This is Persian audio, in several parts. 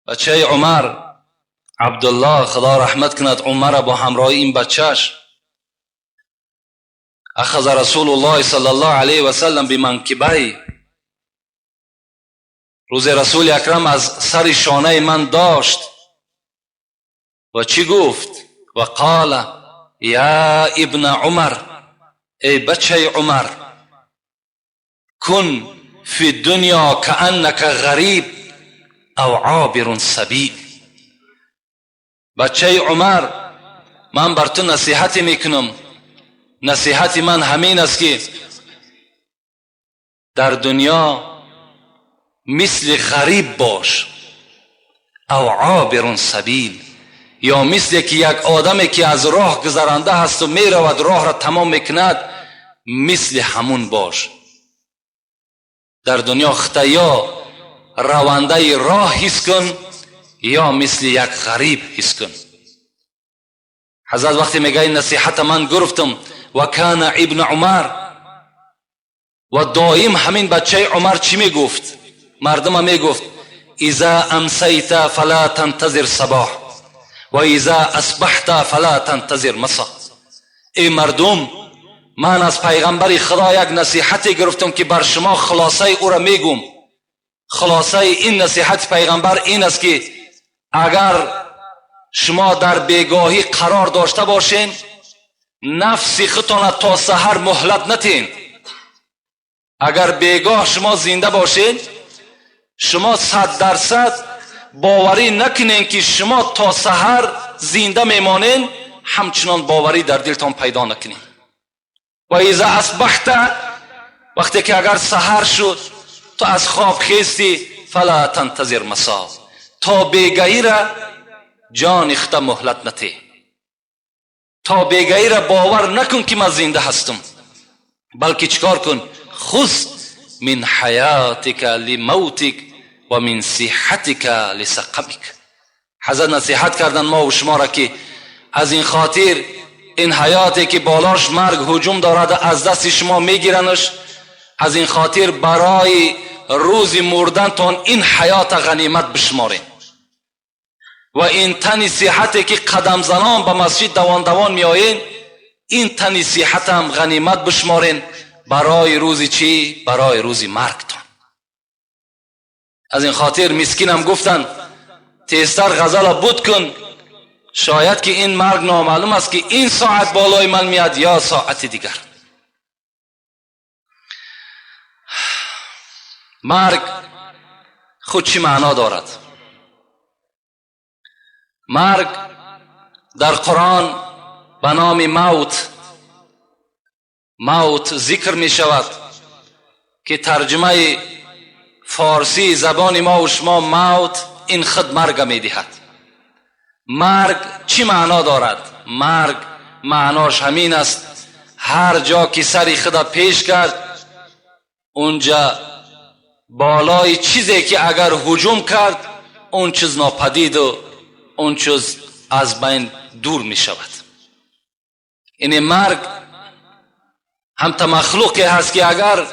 بچه عمر عبدالله خدا رحمت کند، عمر با همراهی این بچهش اخذ رسول الله صلی الله علیه و سلم بمنکبه، روز رسول اکرم از سر شانه من داشت و چی گفت؟ و قال یا ابن عمر، ای بچه عمر، کن فی الدنیا کأنک غریب او عابر سبیل. بچه عمر، من بر تو نصیحت میکنم، نصیحت من همین است که در دنیا مثل غریب باش او عابر سبیل، یا مثل که یک آدمی که از راه گذرانده هست و میرود راه را تمام میکند، مثل همون باش. در دنیا خطا یا رونده راه حس کن یا مثل یک غریب حس کن. حضرت وقتی میگه این نصیحت من گرفتم و کان ابن عمر، و دائم همین بچه عمر چی میگفت؟ مردم میگفت اذا امسیت فلا تنتظر صباح و اذا اصبحت فلا تنتظر مساء. ای مردم، من از پیغمبر خدا یک نصیحتی گرفتم که بر شما خلاصه او را میگم. خلاصه این نصیحت پیغمبر این است که اگر شما در بیگاهی قرار داشته باشین، نفس خودتان تا سحر مهلت ندین. اگر بیگاه شما زنده باشین، شما 100% باوری نکنین که شما تا سحر زنده میمانین، همچنان باوری در دلتان پیدا نکنین. و اذا اصبحت، وقتی که اگر سحر شد تو از خواب خیستی، فلا تنتظر مساء، تا بیگاهی را جان اخت مهلت نتی، تا بیگاهی را باور نکن که من زنده هستم، بلکه چیکار کن؟ خذ من حیاتک لموتک و من صحتک لسقمک. حضرت نصیحت کردن ما و شما را که از این خاطر این حیاتی که بالاش مرگ هجوم دارد از دست شما میگیرنش، از این خاطر برای روز مردنتان این حیات غنیمت بشمارین. و این تن صحتی که قدم زنان به مسجد دوان دوان می آیین، این تن صحت هم غنیمت بشمارین برای روزی چی؟ برای روزی مرگتان. از این خاطر مسکین هم گفتن تیزتر غزل بود کن، شاید که این مرگ نامعلوم است که این ساعت بالای من میاد یا ساعت دیگر. مرگ خود چی معنا دارد؟ مرگ در قرآن به نام موت ذکر می شود که ترجمه فارسی زبان ما و شما موت این خود مرگ می دهد. مرگ چی معنا دارد؟ مرگ معناش همین است هر جا که سری خدا پیش کرد، اونجا بالای چیزی که اگر هجوم کرد اون چیز ناپدید و اون چیز از بین دور می شود. این مرگ هم مخلوقی هست که اگر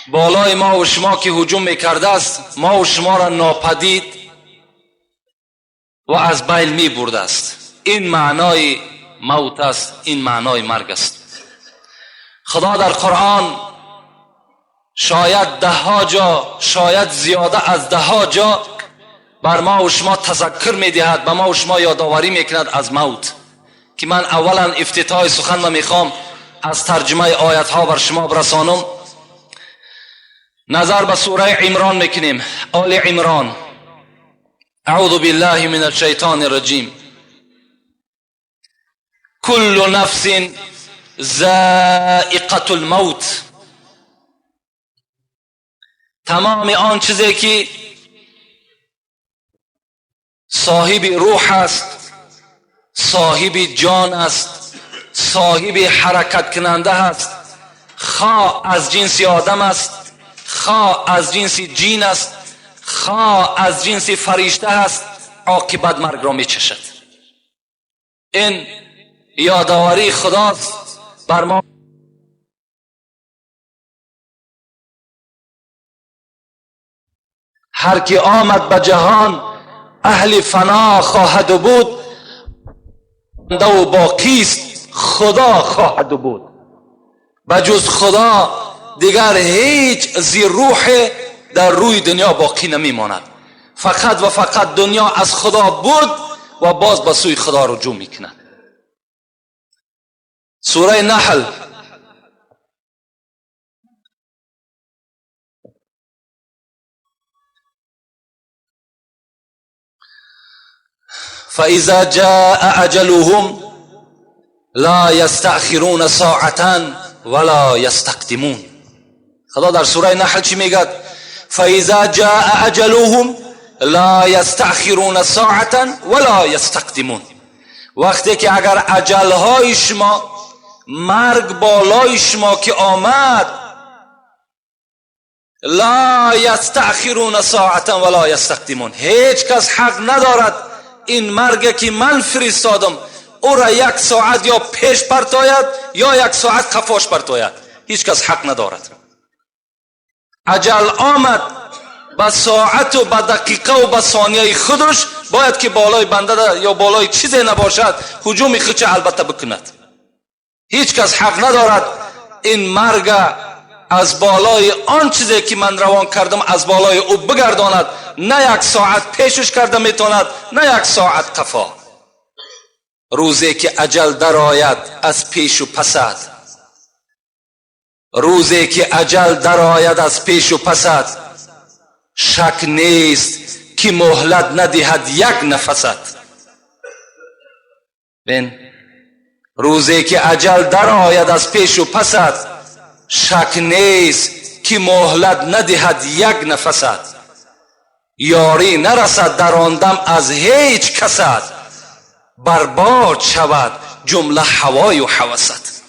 بالای ما و شما که هجوم میکرده است، ما و شما را ناپدید و از بین می برده است. این معنای موت است، این معنای مرگ است. خدا در قرآن شاید 10 جا، شاید زیاده از 10 جا بر ما و شما تذکر می دهد، به ما و شما یادآوری میکند از موت. که من اولا افتتاح سخن را میخوام از ترجمه آیت ها بر شما برسانم. نظر به سوره عمران میکنیم، آل عمران. اعوذ بالله من الشیطان الرجیم. کل نفس ذائقة الموت. تمام آن چیزی که صاحب روح است، صاحب جان است، صاحب حرکت کننده است، خواه از جنس آدم است، خواه از جنس جین است، خواه از جنس فرشته است، عاقبت مرگ را می چشد. این یادآوری خداست بر ما. هر کی آمد به جهان اهل فنا خواهد بود و باقیست خدا خواهد بود. بجز خدا دیگر هیچ ذی روح در روی دنیا باقی نمیماند. فقط و فقط دنیا از خدا بود و باز به سوی خدا رجوع میکند. سوره نحل فاذا جاء اجلهم لا یستأخرون ساعة ولا یستقدمون. خدا در سوره نحل چی میگه؟ فاذا جاء اجلهم لا یستأخرون ساعة ولا یستقدمون. وقتی که اگر اجلهای شما، مرگ بالای شما که آمد، لا یستأخرون ساعة ولا یستقدمون، هیچ کس حق ندارد این مرگ که من فرستادم او را 1 ساعت یا پیش پرتاید یا 1 ساعت خفاش پرتاید. هیچ کس حق ندارد. اجل آمد، با ساعت و با دقیقه و با ثانیه خودش باید که بالای بنده یا بالای چیزی نباشد هجوم خودش البته بکند. هیچ کس حق ندارد این مرگ از بالای آن چیزی که من روان کردم از بالای او بگرداند. نه 1 ساعت پیشش کرده میتواند، نه 1 ساعت قفا. روزی که اجل در آید از پیش و پسد، روزی که اجل در آید از پیش و پسد، شک نیست که مهلت ندهد 1 نفست. بین روزی که اجل در آید از پیش و پسد، شک نیست که مهلت ندهد 1 نفست. یاری نرسد در آن دم از هیچ کست، برباد شود جمله هوای و هوست.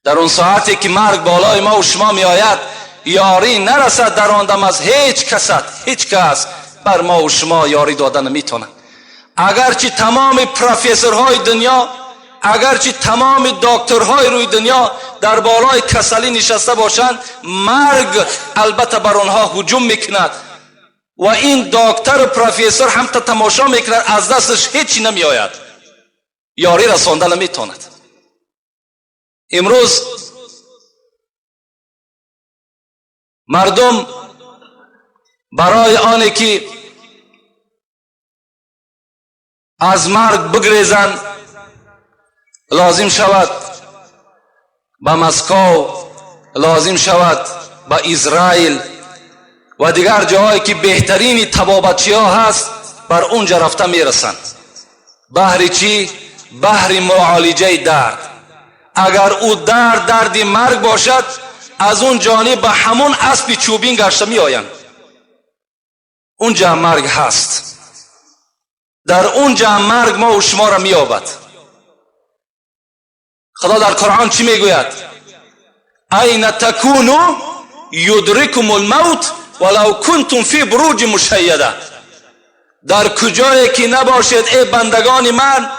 در اون ساعتی که مرگ بالای ما و شما می آید، یاری نرسد در آن دم از هیچ کست. هیچ کس بر ما و شما یاری دادن نمیتونه. اگرچه تمام پروفسورهای دنیا، اگرچه تمام دکترهای روی دنیا در بالای کسلی نشسته باشند، مرگ البته بر آنها هجوم میکند و این دکتر و پروفسور هم تماشا میکند، از دستش هیچی نمی آید، یاری رسانده نمیتواند. امروز مردم برای آنی که از مرگ بگریزند لازم شود به مسکو، لازم شود به اسرائیل و دیگر جاهایی که بهترین طبابتچی ها هست بر اونجا رفته میرسند. بهر چی؟ بهر معالجه درد. اگر او درد مرگ باشد، از اون جانب به همون اسب چوبین گشته می آیند. اونجا مرگ هست، در اونجا مرگ ما و شما را می یابد. خدا در قرآن چی می گوید؟ این تکونو یدرکم الموت ولو کنتم فی بروج مشیده. در کجایی که نباشید ای بندگان من،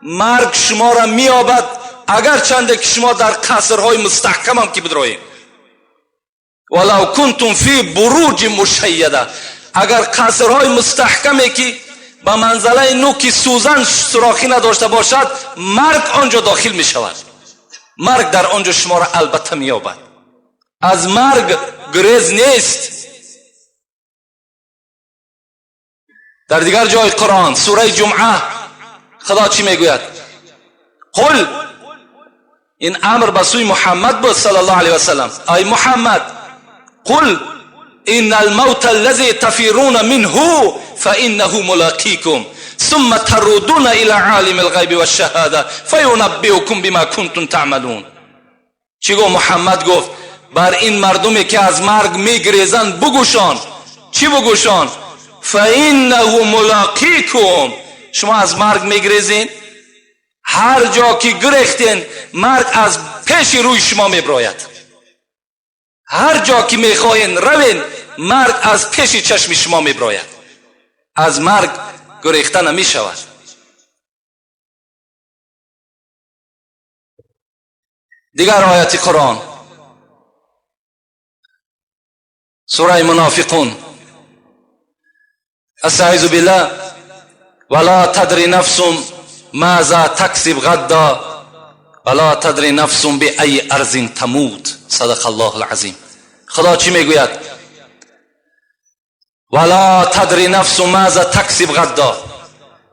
مرگ شما را می یابد، اگر چنده که شما در قصرهای مستحکم هم که بدروید. ولو کنتم فی بروج مشیده، اگر قصرهای مستحکمی که به منزله نوک سوزن سوراخی نداشته باشد، مرگ آنجا داخل می شود. مرگ در آنجا شما را البته می یابد. از مرگ گریز نیست. در دیگر جای قرآن سوره جمعه خدا چی می گوید؟ قل، این امر به سوی محمد بود صلی الله علیه وسلم. ای محمد، قل ان الموت الذي تفرون منه فانه ملاقيكم ثم تردون الى عالم الغیب والشهاده فینبئکم بما کنتم تعملون. چی گفت محمد؟ گفت بر این مردمی که از مرگ میگریزند بگوشان. چی بگوشان؟ فانه ملاقيكم. شما از مرگ میگریزین، هر جا که گریختین مرگ از پیش روی شما میبراید. هر جا که میخواین روین مرگ از پیش چشم شما میبراید. از مرگ گریخته نمیشود. دیگر آیت قرآن سوره منافقون استعیذ بالله ولا تدری نفس ماذا تکسب غدا ولا تدری نفس بأی ارض تموت. صدق الله العظیم. خدا چی میگوید؟ ولا تدری نفس ماذا تکسب غدا.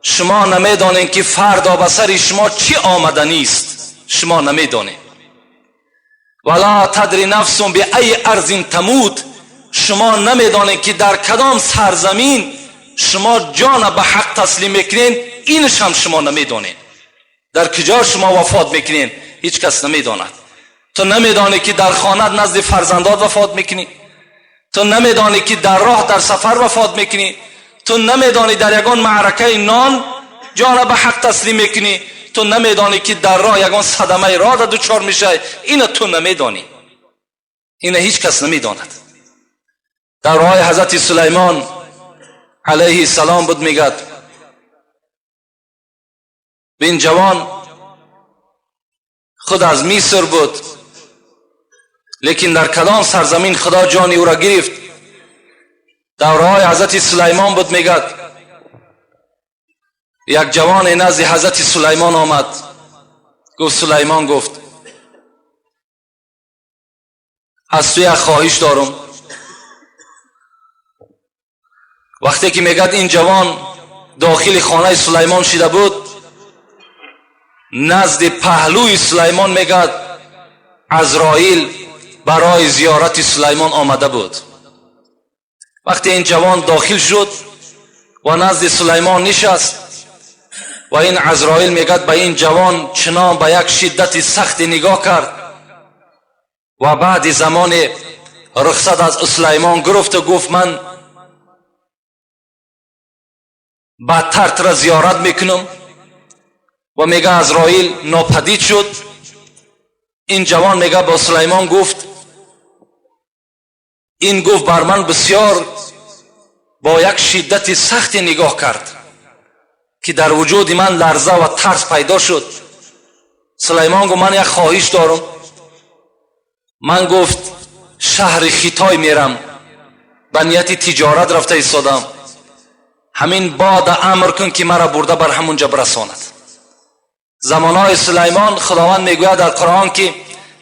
شما نمیدانید که فردا به سر شما چی آمدنی است. شما نمیدانید. ولا تدری نفس بأی ارض تموت. شما نمیدانید که در کدام سرزمین شما جان به حق تسلیم میکنین. اینش هم شما نمیدانید. در کجا شما وفات میکنین هیچ کس نمیداند. تو نمیدانی که در خانه نزد فرزندات وفات میکنی. تو نمیدانی که در راه در سفر وفات میکنی. تو نمیدانی در یگان معرکه نان جان به حق تسلیم میکنی. تو نمیدانی که در راه یگان صدمه راه را دچار میشه. این تو نمیدانی. این هیچ کس نمیداند. در راه حضرت سلیمان علیه السلام بود میگد این جوان خود از مصر بود لیکن در کدام سرزمین خدا جانی او را گرفت. در راه حضرت سلیمان بود میگد یک جوان نزد حضرت سلیمان آمد. گفت سلیمان گفت از تو یک خواهش دارم. وقتی که میگد این جوان داخل خانه سلیمان شده بود نزد پهلوی سلیمان میگد عزرائیل برای زیارت سلیمان آمده بود. وقتی این جوان داخل شد و نزد سلیمان نشست و این عزرائیل میگد به این جوان چنان به یک شدت سخت نگاه کرد و بعد زمان رخصت از سلیمان گرفت و گفت من بدتر تر زیارت میکنم و میگه عزرائیل ناپدید شد. این جوان میگه با سلیمان گفت این گفت بر من بسیار با یک شدت سخت نگاه کرد که در وجود من لرزه و ترس پیدا شد. سلیمان گفت من یک خواهش دارم. من گفت شهر خیتای میرم به نیت تجارت رفته ایستادم. همین باد امر کن که مرا برده بر همونجا برساند. زمانهای سلیمان خداوند میگوید در قرآن که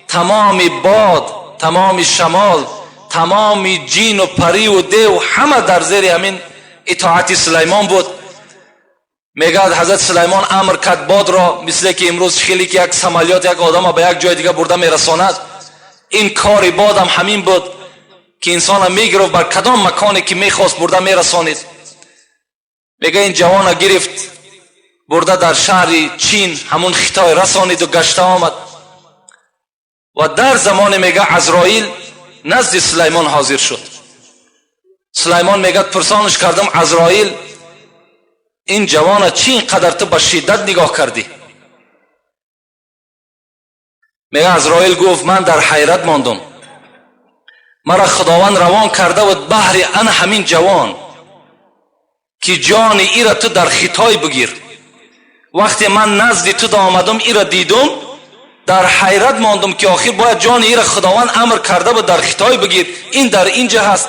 تمام باد، تمام شمال، تمام جین و پری و دیو همه در زیر همین اطاعت سلیمان بود. میگوید حضرت سلیمان امر کرد باد را مثل که امروز خیلی که یک سمالیات یک آدم به یک جای دیگه برده میرساند. این کار باد هم همین بود که انسان میگرفت بر کدام مکانی که میخواست برده میرسانید. میگه این جوان گرفت برده در شهر چین همون خیتای رسانید و گشته آمد و در زمان میگه عزرائیل نزد سلیمان حاضر شد. سلیمان میگه پرسانش کردم عزرائیل این جوان چی اینقدر تو به شدت نگاه کردی؟ میگه عزرائیل گفت من در حیرت ماندم. مرا خداوند روان کرده بود بهر ان همین جوان که جان ای را تو در خیتای بگیر. وقتی من نزد تو آمدم ای را دیدم در حیرت ماندم که آخر باید جان ای را خداوند امر کرده بود در خیتای بگیر. این در اینجا هست.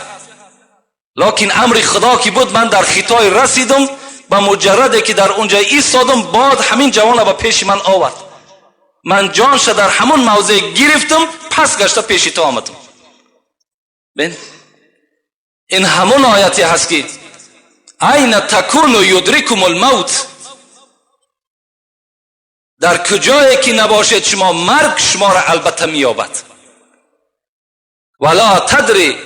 لکن امر خدا که بود من در خیتای رسیدم با مجرده که در اونجا ایستادم باد همین جوان را به پیش من آورد. من جانش در همون موضع گرفتم پس گشته پیش تو آمدم. ببین این همون آیتی هست که این تکونوا یدرککم الموت. در کجایی که نباشید شما مرگ شما را البته مییابد. ولا تدری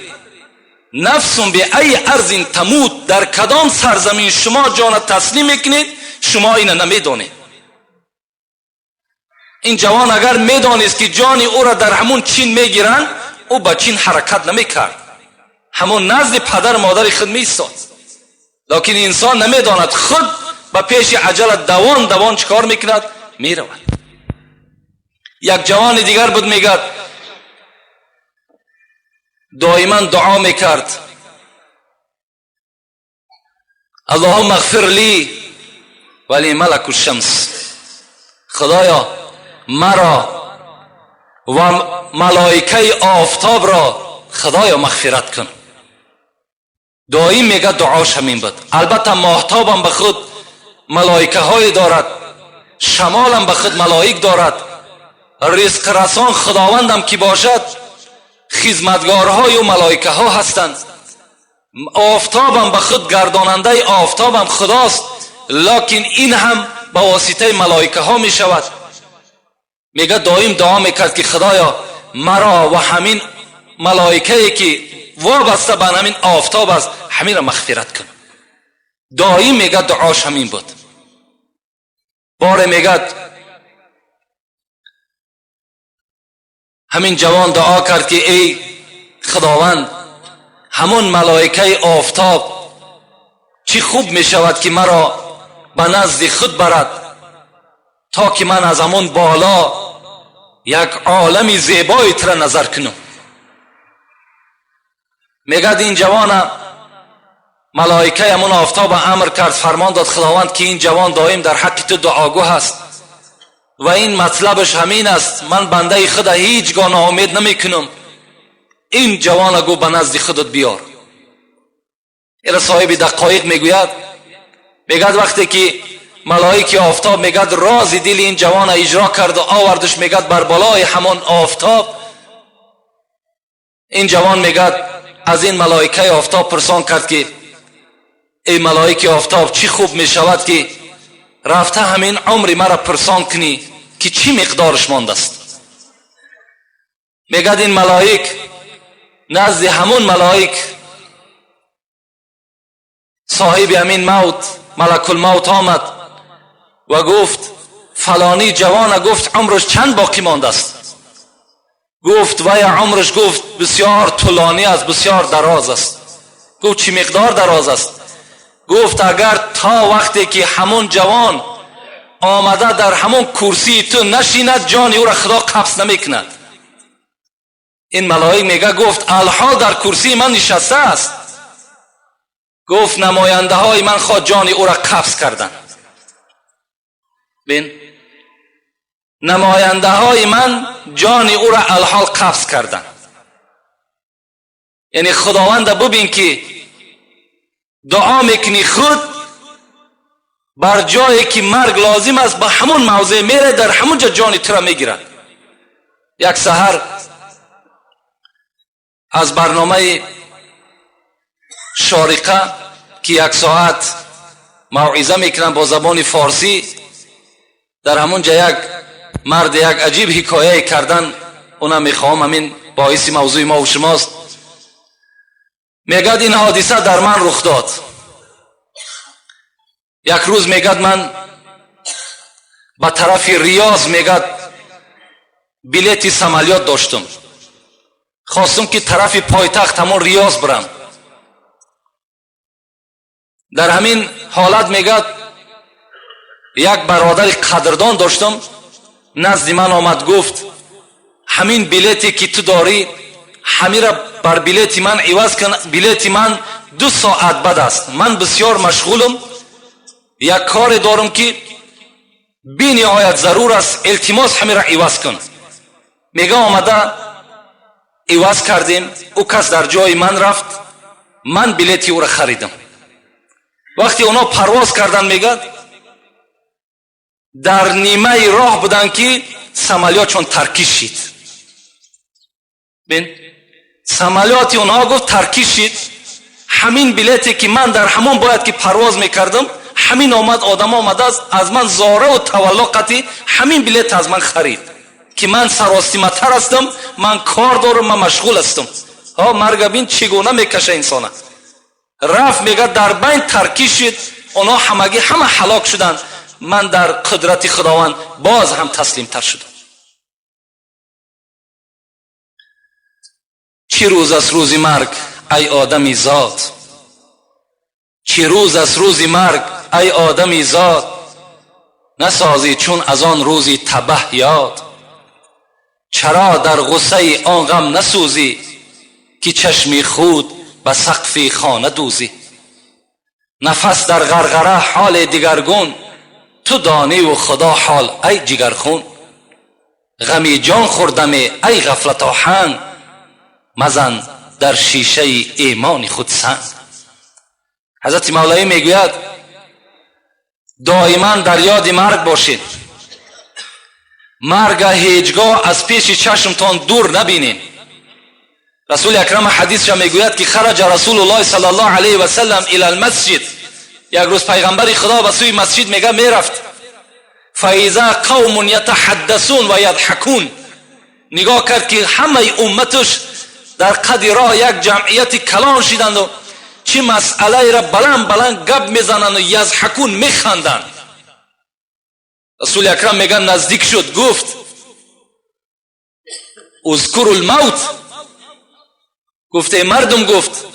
نفس بأی ارض تموت. در کدام سرزمین شما جان تسلیم میکنید شما این نمیدانید. این جوان اگر میدانست که جان او را در همون چین میگیرند او با چین حرکت نمیکرد. همون نزد پدر مادر خود میستاد. لکن انسان نمیداند خود با پیش عجله دوان چکار میکند میرود. یک جوان دیگر بود میگد دائما دعا میکرد اللهم اغفر لی ولی ملک الشمس. خدایا مرا و ملائکه آفتاب را خدایا مغفرت کن. دائم میگه دعاش همین بود. البته ماهتاب هم به خود ملائکه های دارد، شمال هم به خود ملائک دارد، رزق رسان خداوندم که باشد خدمتگارهای و ملائکه ها هستند، آفتاب هم به خود گرداننده آفتاب هم خداست، لکن این هم به واسطه ملائکه ها می شود. میگه دائم دعا میکرد که خدایا مرا و همین ملائکه‌ای که وابسته به همین آفتاب است همین را مغفرت کن. دائم میگه دعاش همین بود. باره میگه همین جوان دعا کرد که ای خداوند همون ملائکه آفتاب چی خوب می شود که مرا به نزد خود برد تا که من از همون بالا یک عالم زیبایی را نظر کنم. میگد این جوان ملائکه همون آفتاب امر کرد، فرمان داد خداوند که این جوان دائم در حق تو دعاگو است و این مطلبش همین است، من بنده خدا هیچگاه ناامید نمی کنم، این جوان گو به نزد خودت بیار. این صاحب دقایق میگوید، میگد وقتی که ملائکه آفتاب میگد راز دل این جوان اجرا کرد و آوردش میگد بر بالای همان آفتاب، این جوان میگد از این ملائکه آفتاب پرسان کرد که ای ملائکه آفتاب چی خوب میشود که رفته همین عمر مرا پرسان کنی که چی مقدارش مانده است. میگد این ملائک نزد همون ملائک صاحب همین موت ملک الموت آمد و گفت فلانی جوان گفت عمرش چند باقی مانده است؟ گفت وای عمرش گفت بسیار طولانی است، بسیار دراز است. گفت چی مقدار دراز است؟ گفت اگر تا وقتی که همون جوان آمده در همون کرسی تو نشیند جان او را خدا قبض نمیکند. این ملائک میگه گفت الحال در کرسی من نشسته است. گفت نماینده های من خود جان او را قبض کردن. بین نماینده های من جان او را الحال قبض کردن. یعنی خداوند ببین که دعا میکنی خود بر جایی که مرگ لازم است به همون موضع میره، در همون جا جان تو را میگیرد. یک سحر از برنامه شارقه که یک ساعت موعظه میکنن با زبان فارسی، در همون جا یک مرد یک عجیب حکایه کردن، اونم میخوام همین باعث موضوع ما و شماست. میگد این حادثه در من رخ داد. یک روز میگد من به طرف ریاض میگد بلیت سمالیات داشتم، خواستم که طرف پایتخت همون ریاض برم. در همین حالت میگد یک برادر قدردان داشتم نزد من آمد، گفت همین بلیتی که تو داری همین را بر بلیت من عوض کن، بلیت من 2 ساعت بعد است، من بسیار مشغولم، یک کار دارم که بی نهایت ضرور است، التماس همین را عوض کن. میگه آمده عوض کردیم، او کس در جای من رفت، من بلیت او را خریدم. وقتی اونا پرواز کردن میگه در نیمه راه بودن که سمالیات چون ترکیش شد. بین سمالیات اونها گفت ترکیش شد، همین بلیتی که من در همون باید که پرواز میکردم همین آمد، آدم آمده از من زاره و تولاقتی همین بلیت از من خرید که من سراستیمتر هستم، من کار دارم، من مشغول هستم. ها مرگ بین چگونه میکشه انسانه. رفت میگه در بین ترکیش شد، اونا همگی همه هلاک شدن، من در قدرت خداوند باز هم تسلیم تر شدم. چی روز است روز مرگ ای آدمی ذات، چی روز است روز مرگ ای آدمی ذات، نسازی چون از آن روزی تبه یاد، چرا در غصه آن غم نسوزی که چشمی خود به سقف خانه دوزی، نفس در غرغره حال دیگرگون، تو دانی و خدا حال ای جگرخون، غمی جان خوردمی ای غفلت آهن، مزن در شیشه ایمان خود سنگ. حضرت مولوی میگوید دائما در یاد مرگ باشید، مرگ هیچگاه از پیش چشمتان دور نبینید. رسول اکرم حدیثش میگوید که خرج رسول الله صلی الله علیه و سلم الی المسجد، یک روز پیغمبر خدا به سوی مسجد میگه میرفت، فاذا قوم یتحدثون و یضحکون، نگاه کرد که همه امتش در قد راه یک جمعیت کلان شدند و چی مسئله را بلند بلند گپ میزنند و یضحکون میخندند. رسول اکرم میگه نزدیک شد، گفت اذکروا الموت، گفته مردم، گفت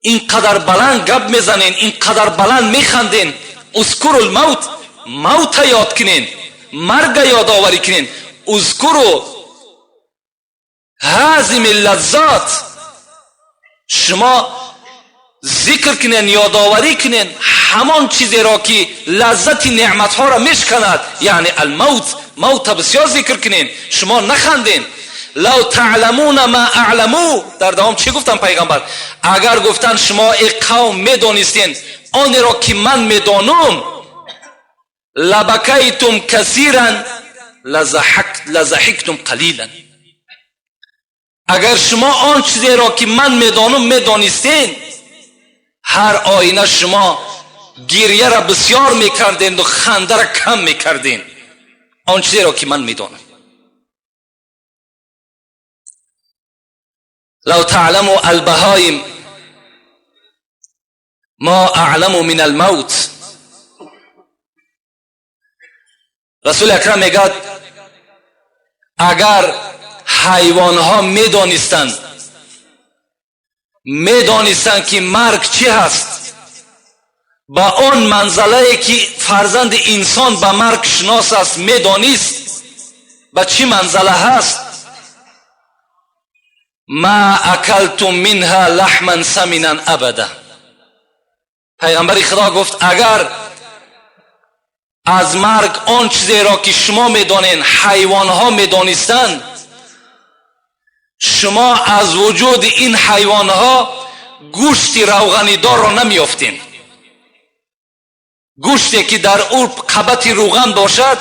اینقدر بلند گپ میزنین، اینقدر بلند میخندین، اذکروا الموت، موت یاد کنین، مرگ یاد آوری کنین. اذکروا هازم اللذات، شما ذکر کنین، یادآوری کنین همان چیزی را که لذت نعمت ها را میشکند، یعنی الموت، موت بسیار ذکر کنین، شما نخندین. لو تعلمون ما اعلمو، در دوام چی گفتن پیغمبر؟ اگر گفتن شما ای قوم میدانستین آن را که من میدانم، لبکیتم کثیرا لضحکتم قلیلا، اگر شما آن چیزی را که من میدانم میدانستین، هر آینه شما گریه را بسیار میکردین و خنده را کم میکردین، آن چیزی را که من میدانم. لو تعلموا البهائم ما اعلم من الموت. رسول اکرم میگه اگر حیوان ها میدانستند که مرگ چی هست، با آن منزله که فرزند انسان به مرگ شناس است میدانست با چی منزله هست، ما اکلتم منها لحما سمنا ابدا. پیغمبر خدا گفت اگر از مرگ آن چیزی را که شما میدانین حیوان ها میدانستند، شما از وجود این حیوان ها گوشت روغنی دار را نمیافتین. گوشتی که در او قبط روغن باشد،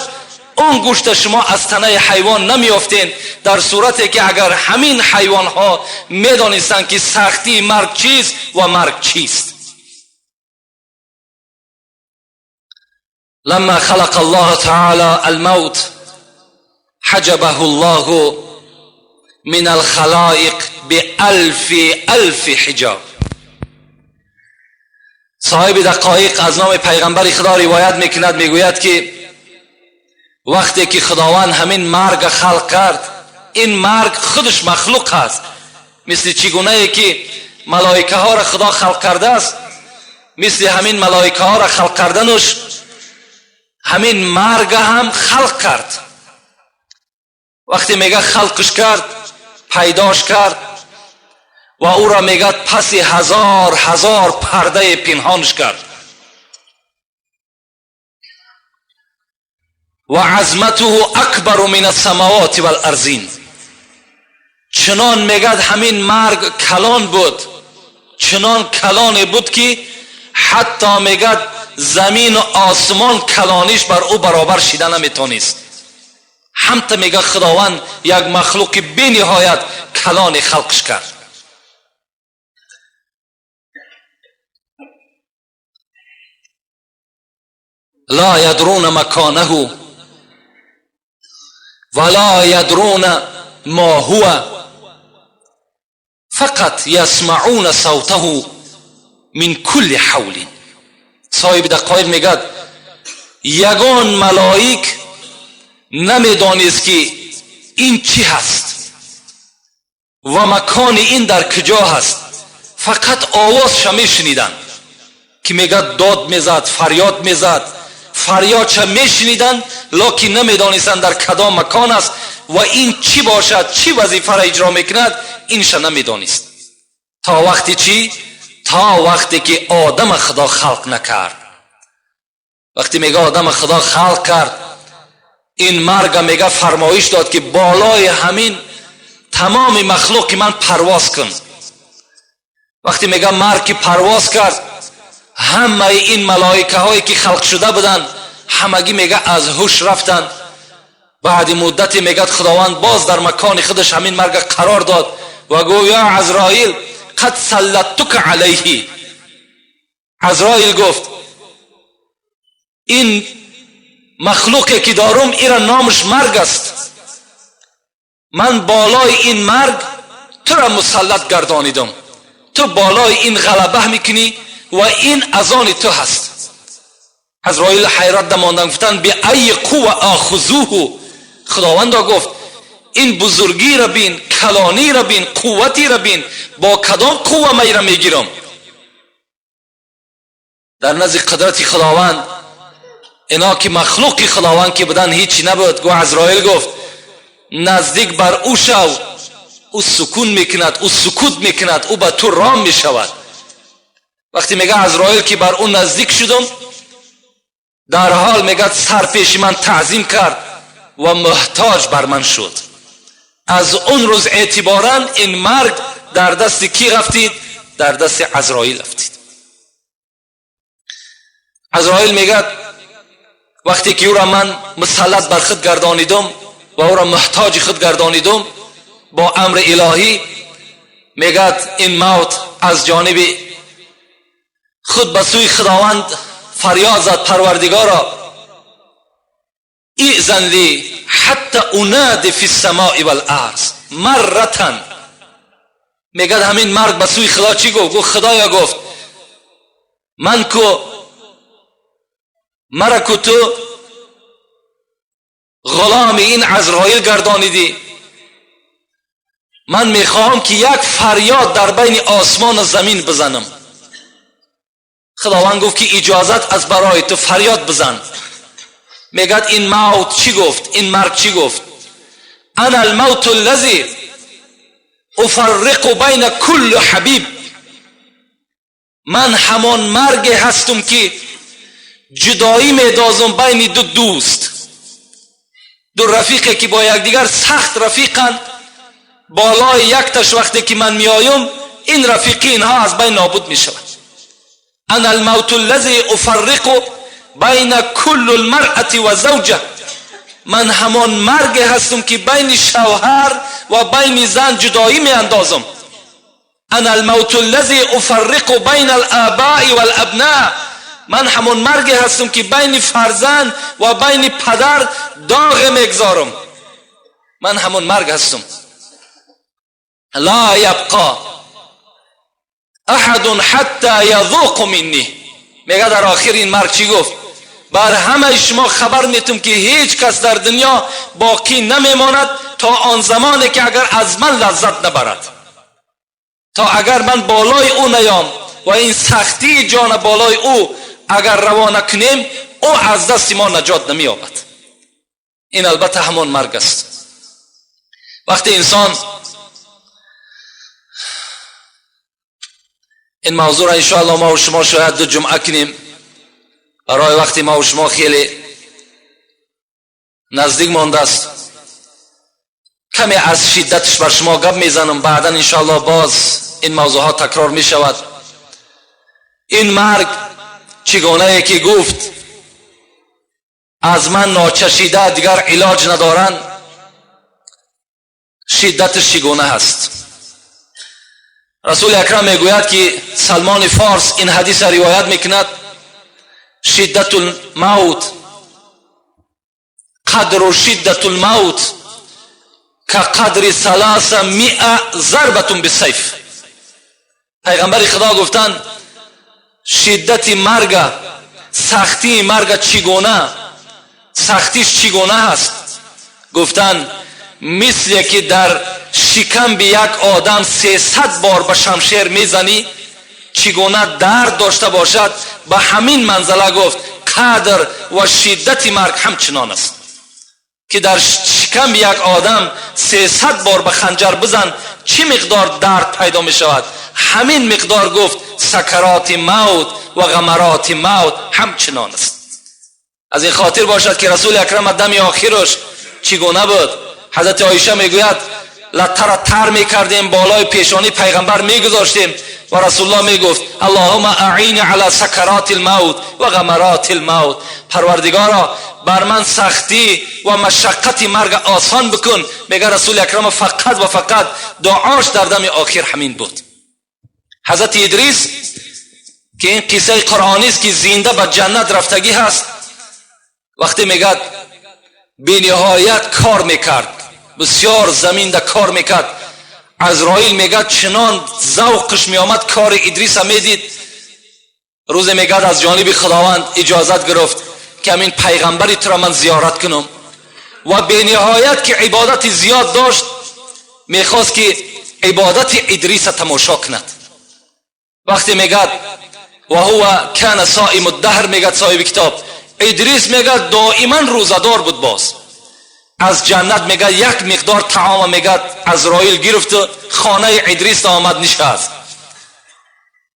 اون گوشت شما از تنه حیوان نمیافتین، در صورتی که اگر همین حیوان ها میدانستند که سختی مرگ چیست و مرگ چیست. لما خلق الله تعالى الموت حجبه الله من الخلائق بألف حجاب. صاحب دقایق از نام پیغمبر خدا روایت میکند، میگوید که وقتی که خداوند همین مرگ خلق کرد، این مرگ خودش مخلوق است، مثل چگونه که ملائکه ها را خدا خلق کرده است، مثل همین ملائکه ها را خلق کردنش همین مرگ هم خلق کرد. وقتی میگه خلقش کرد، پیداش کرد و او را میگه پس هزار پرده پنهانش کرد. و عظمته اکبر من السماوات والارضین، چنان میگه همین مرگ کلان بود، چنان کلان بود که حتی میگه زمین و آسمان کلانیش بر او برابر شده نمیتونست. همتا میگه خداوند یک مخلوق بی نهایت کلان خلقش کرد. لا یدرون مکانه ولا یدرون ما هو فقط یسمعون صوته من کل حول. صاحب دقایق میگه یگان ملائک نمیدانست که این چی هست و مکان این در کجا هست، فقط آوازش میشنیدن که میگه داد میزد، فریاد میزد، فریادش میشنیدن، لکن نمیدانستن در کدام مکان است و این چی باشد، چی وظیفه را اجرا میکند، اینش نمیدانست. تا وقتی چی؟ تا وقتی که آدم خدا خلق نکرد. وقتی میگه آدم خدا خلق کرد، این مرگ میگه فرمایش داد که بالای همین تمام مخلوق من پرواز کن. وقتی میگه مرگ پرواز کرد، همه این ملائکه هایی که خلق شده بودن همگی میگه از هوش رفتن. بعد مدتی میگه خداوند باز در مکان خودش همین مرگ قرار داد و گفت یا عزرائیل قد سلطتک علیه. عزرائیل گفت این مخلوقی که دارم ایرا نامش مرگ است، من بالای این مرگ تو را مسلط گردانیدم، تو بالای این غلبه میکنی و این از آن تو هست. عزرائیل حیرت ماندن، گفتن به ای قوه آخذوه. خداوند گفت این بزرگی را بین، کلانی را بین، قوتی را بین، با کدام قوه می را میگیرم؟ در نزد قدرت خداوند اینا که مخلوق خداوند که بودن هیچی نبود. گو عزرائیل گفت نزدیک بر او شو، او سکون میکند، او سکوت میکند، او به تو رام میشود. وقتی میگه عزرائیل که بر او نزدیک شدم، در حال میگه سر پیش من تعظیم کرد و محتاج بر من شد. از اون روز اعتبارا این مرگ در دست کی رفتید؟ در دست عزرائیل رفتید. عزرائیل میگه وقتی که او را من مسلط بر خود گردانیدم و او را محتاج خود گردانیدم، با امر الهی میگه این موت از جانب خود به سوی خداوند فریاد زد، پروردگارا ایذن لی حتی انادی فی السماء والارض مرتن. میگه همین مرگ به سوی خدا چی گفت؟ گفت خدایا گفت من کو مرا کو تو غلام این عزرائیل گردانیدی، من میخواهم که یک فریاد در بین آسمان و زمین بزنم. خداوند گفت که اجازت از برای تو فریاد بزن. میگه این موت چی گفت؟ این مرگ چی گفت؟ انا الموت الذی افرق بین کل حبیب. من همان مرگ هستم که جدایی میدازم بین دو دوست، دو رفیقی که با یکدیگر سخت رفیقند. بالای یک تاش وقتی که من میایم این رفیقی اینها از بین نابود میشود. انا الموت الذی افرق بین کل المرأة و زوجه. من همان مرگ هستم که بین شوهر و بین زن جدایی می اندازم. انا الموت الذی افرق بین الآباء والابناء. من همان مرگ هستم که بین فرزند و بین پدر داغ میگذارم. من همان مرگ هستم. لا یبقى احد حتی یذوق منی. میگه در آخر این مرگ چی گفت؟ بر همه شما خبر میتم که هیچ کس در دنیا باقی نمیماند تا آن زمانی که اگر از من لذت نبرد، تا اگر من بالای او نیام و این سختی جان بالای او اگر روانه کنیم، او از دست ما نجات نمییابد. این البته همون مرگ است. وقتی انسان این موضوع را انشاءالله ما و شما شاید دو جمعه کنیم، برای وقتی ما و شما خیلی نزدیک مانده است. کمی از شدتش بر شما گپ میزنم، بعدا انشاءالله باز این موضوع ها تکرار می شود. این مرگ چگونه که گفت از من ناچشیده دیگر علاج ندارن، شدتش چگونه هست؟ رسول اکرم میگوید که سلمان فارس این حدیث روایت میکند شدت الموت قدر شدت الموت كقدر 300 ضربة بالسيف. پیغمبر خدا گفتند شدت مرگ، سختی مرگ چگونه، سختیش چگونه هست؟ گفتند مثل که در شکم به یک آدم 300 بار به شمشیر میزنی چگونه درد داشته باشد، به همین منزله گفت قدر و شدت مرگ همچنان است که در شکم یک آدم 300 بار به خنجر بزن چه مقدار درد پیدا می شود، همین مقدار گفت سکرات موت و غمرات موت همچنان است. از این خاطر باشد که رسول اکرم دم آخرش چگونه بود؟ حضرت عایشه میگوید لطه را تر میکردیم، بالای پیشانی پیغمبر میگذاشتیم و رسول الله میگفت اللهم اعین علی سکرات الموت و غمرات الموت، پروردگارا بر من سختی و مشقت مرگ آسان بکن. میگه رسول اکرم فقط و فقط دعاش در دم آخر همین بود. حضرت ادریس که این قصه قرآنی است که زنده به جنت رفتگی هست، وقتی میگه بی نهایت کار میکرد، بسیار زمین ده کار میکرد. عزرائیل میگه چنان ذوقش میآمد کار ادریس میدید. روز میگه از جانب خداوند اجازت گرفت که همین پیغمبری تو را من زیارت کنم و بی نهایت که عبادت زیاد داشت، میخواست که عبادت ادریس تماشا کند. وقتی میگه و هو کان صائم الدهر، میگه صاحب کتاب ادریس میگه دائما روزدار بود. باز از جنت میگه یک مقدار طعام میگه عزرائیل گرفت خانه ادریس آمد نشست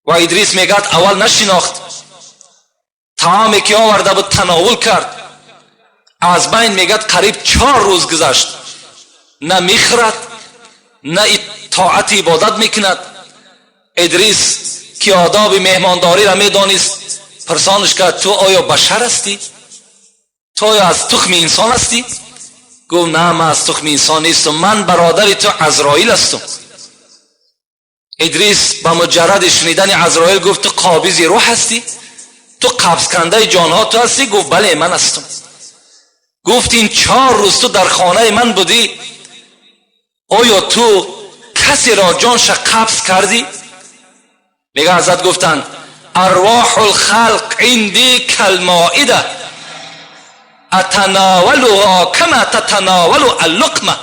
و ادریس میگه اول نشناخت، طعامی که آورده بود تناول کرد. از بین میگه قریب 4 روز گذشت، نه میخورد نه طاعت عبادت میکند. ادریس که آداب مهمانداری را میدانست پرسانش کرد تو آیا بشر هستی؟ تو آیا از تخم انسان هستی؟ گفت نه من از تخم انسان نیستم، من برادر تو عزرائیل هستم. ادریس با مجرد شنیدن عزرائیل گفت تو قابض روح هستی؟ تو قبض کننده جانها تو هستی؟ گفت بله من هستم. گفت این 4 روز تو در خانه من بودی، آیا تو کسی را جانش قبض کردی؟ میگه حضرت گفتن ارواح الخلق عندی کالمائده اتناولها کما تتناول اللقمه.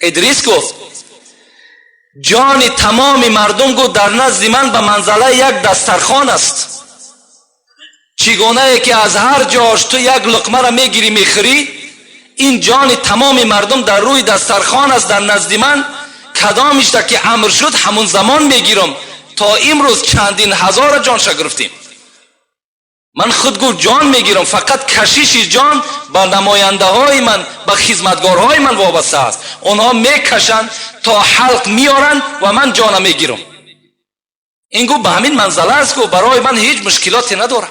ادریس گفت جان تمام مردم گفت در نزد من به منزله یک دسترخوان است. چگونه که از هر جاش تو یک لقمه را میگیری میخوری، این جان تمام مردم در روی دسترخوان است در نزد من. کدامش تا که امر شد همون زمان میگیرم. تا امروز چندین هزار جانش گرفتیم. من خود گفت جان میگیرم، فقط کشیش جان با نماینده های من، با خدمتگارهای من وابسته است. اونها میکشن تا حلق میارن و من جان میگیرم. این گفت به همین منزله است، گفت برای من هیچ مشکلاتی نداره.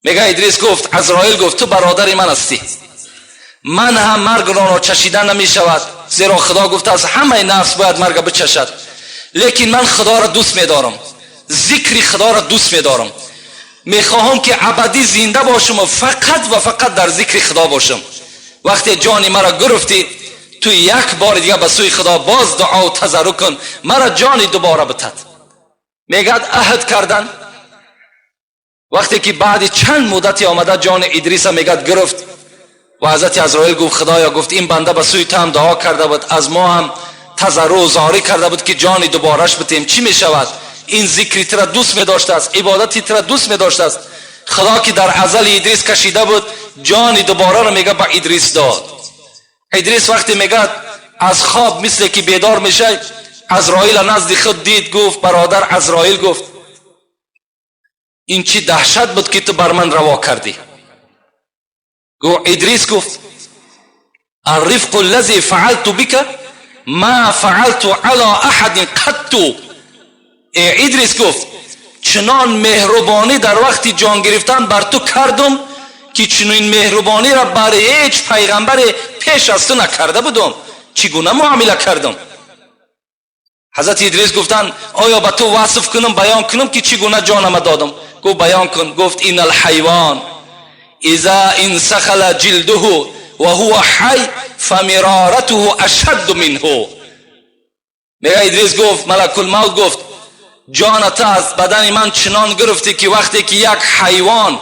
میگه ادریس گفت عزرائیل گفت تو برادر من هستی، من هم مرگ را چشیدن نمی شود، زیرا خدا گفته از همه نفس باید مرگ بچشد، لیکن من خدا را دوست میدارم، ذکر خدا را دوست میدارم، میخواهم که ابدی زنده باشم و فقط در ذکر خدا باشم. وقتی جان مرا گرفتی تو یک بار دیگه به سوی خدا باز دعا و تضرع کن، مرا جان دوباره بتد. میگه عهد کردن. وقتی که بعد چند مدتی آمده جان ادریس میگه گرفت و حضرت عزرائیل گفت خدایا، گفت این بنده به سوی تو هم دعا کرده بود، از ما هم تضرع و زاری کرده بود که جان دوبارهش بتیم، چی میشود؟ این ذکری ترا دوست می داشته است، عبادتی ترا دوست می داشته است. خدا که در ازل ادریس کشیده بود جان دوباره رو میگه با ادریس داد. ادریس وقتی میگه از خواب مثل که بیدار میشه، عزرائیل نزد خود دید، گفت برادر عزرائیل گفت این چی دهشت بود که تو بر من روا کردی؟ گفت ادریس گفت الرفق الذي فعلت بك ما فعلت على احد قط. ادریس گفت چنان مهربانی در وقت جان گرفتن بر تو کردم که چنین مهربانی را برای هیچ پیغمبر پیش از تو نکرده بودم. چگونه معامله کردم؟ حضرت ادریس گفتن آیا به تو وصف کنم، بیان کنم که چگونه جانم دادم؟ گفت بیان کن. گفت این الحیوان اذا انسخل جلده و هو حی فمرارته اشد منه. میگه ادریس گفت ملک الموت گفت جانت از بدن من چنان گرفتی که وقتی که یک حیوان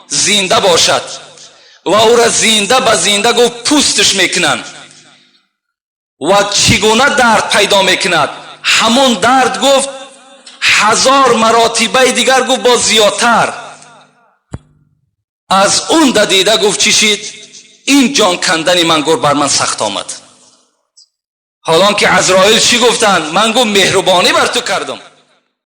زنده باشد و او را زنده به زنده گفت پوستش میکنن و چگونه درد پیدا میکند، همون درد گفت 1000 مراتبه دیگر گفت با زیادتر از اون دیده گفت چشید این جان کندن من گفت بر من سخت آمد. حالان که عزرائیل چی گفتن؟ من گفت مهربانی بر تو کردم.